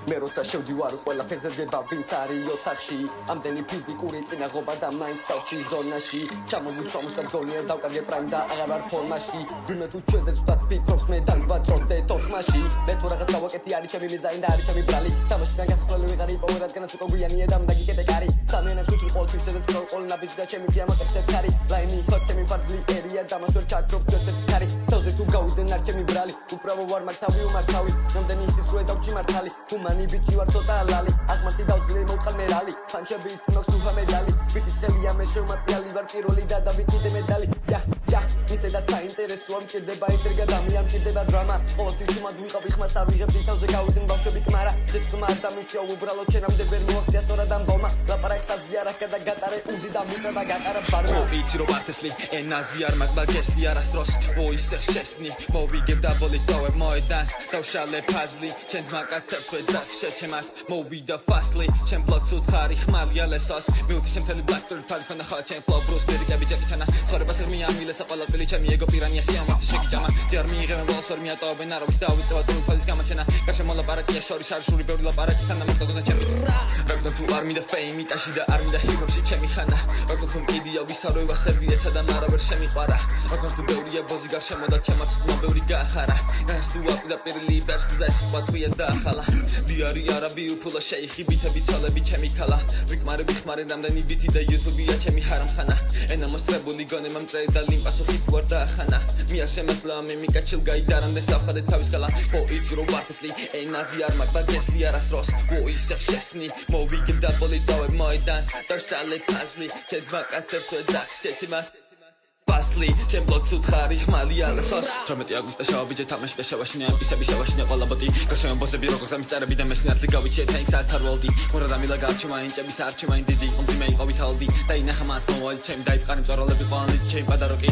მე როცა შევდივარ ყველაფერზე დგება ვინც არის ოთახში ამდენი ფიზიკური წინაღობა და მაინც დავში ზონაში ჩამოვიცვა მოსადგონია დავკარგე პრაიმ და აღარ ვარ ფორმაში ვინმე თუ ჩვენზე ცუდად ფიქრობს მე დავიბაძროდე თოხმაში მე თუ რაღაც გავაკეთე არის ჩემი მიზანი და არის ჩემი ბრალი თამაშიდან გასასვლელი ვიღარი იპოვე რადგანაც უკვე გვიანია და უნდა გიკეთე კარი სამიანებს უსულ ყოველთვის შეძეთ ყოველ ნაბიჯი და ჩემი გიამაკეთებ ქარი ლაინი ხოთ ჩემი ფარგლი ერია და მას ვერ ჩაკრობ ჩვენზე ქარი თავზე თუ გავიდნენ არ ჩემი ბრალი უბრალო ვარ მართავი უმართავი რამდენი სიცრუე დავჭი მართალი ჰუმანი ბიჭი ვარ ცოტა ლალი აღმართი დავძლე მოყალ მერალი ფანჩები სიმოქს უხა მედალი ბიტის ხელია მე შემატიალი ვარ პირველი და დავიკიდე медали ja ისედაც საინტერესოა მჭირდება ინტრიგა და მე ამჭირდება დრამა ყოველთვის ჩუმად ვიყავი ხმას არ ვიღებ თვითონზე გავიდნენ ბავშვები კმარა შეცდომა და მისია უბრალოდ ჩემამდე ვერ მოახდია სწორად ამბავმა ლაპარაკს საზიარაკ და გატარე უძი და მიწა და გატარა ბარმა იცი რომ არტესლი ენაზი არ მაგდა გესლი არასდროს მოისეხ შესნი მოვიგებ და ბოლიტოვებ მოედანს დავშალე ფაზლი ჩემს მაკაცებს ვეძახ შეჩემას მოვიდა ფასლი ჩემ ბლოკს უთხარი ხმალია ლესოს მიუთი შემთელი ბლაკტური ფალი ქონდა ხა ჩემ ფლოუ ბრუს ლირიკები ჯეკითანა ცხოვრებას მე ამილესა ყველაფერი ჩემი ეგო პირანია სიამოვნებაში შეგიჯამა ჯერ მიიღებენ ბოლოს ვერ მიატოვებენ არავის და ავისწრებად რომ ფალის გამაჩენა გარშემო ლაპარაკია შორის არშური ბევრი ლაპარაკი სანამ მოხდოდა ჩემი რაგდან თუ არ მინდა ფეიმი ტაში და არ მინდა ჰიპ-ჰოპში ჩემი ხანა რაგდან თუ მიდია ვისავრევა სერვიეცა და მარა ვერ შემიყვარა რაგდან თუ ბევრია ბოზი გარშემო და ჩემაც თქმა ბევრი გაახარა განს თუ აკვდა პირილი პერსკუზაში პატვია დაახალა დიარი არაბი უფულა შეიხი ბითები ცოლები ჩემი ქალა რიკმარები ხმარე რამდენი ბითი და YouTube-ია ჩემი ჰარამხანა ენა მოსრებული გონე მომწრე და ლიმპასო ხიფ ვარ დაახანა მე არ შემეცლა მიმიკა ჩილ გაიდარამდე საფხადე თავის გალა ო იცი რომ ვარტესლი ენაზი არ მაგდა გესლი არასდროს ო ისეხ შესნი მოვიგებ და ბოლიტოვებ მოედანს დავშალე ფაზლი ჩემს მაკაცებს ვეძახ შეჩემას ფასლი ჩემ ბლოკს უთხარი ხმალია ლესოს 18 აგვისტო შავაბიჯე თამაში და შავაშინე ამბისები შავაშინე ყველა ბოტი გარშემო ბოსები როგორც ამისწარები და მესინათლი გავიჩე თენქსაც არ ველდი მურა დამილა გარჩევა ინჭების არჩევა ინდიდი უმძიმე იყო ვითალდი და ინახა მას მოვალი ჩემი დაიფყარი მწვერვალები ყვანილი ჩემი პადაროკი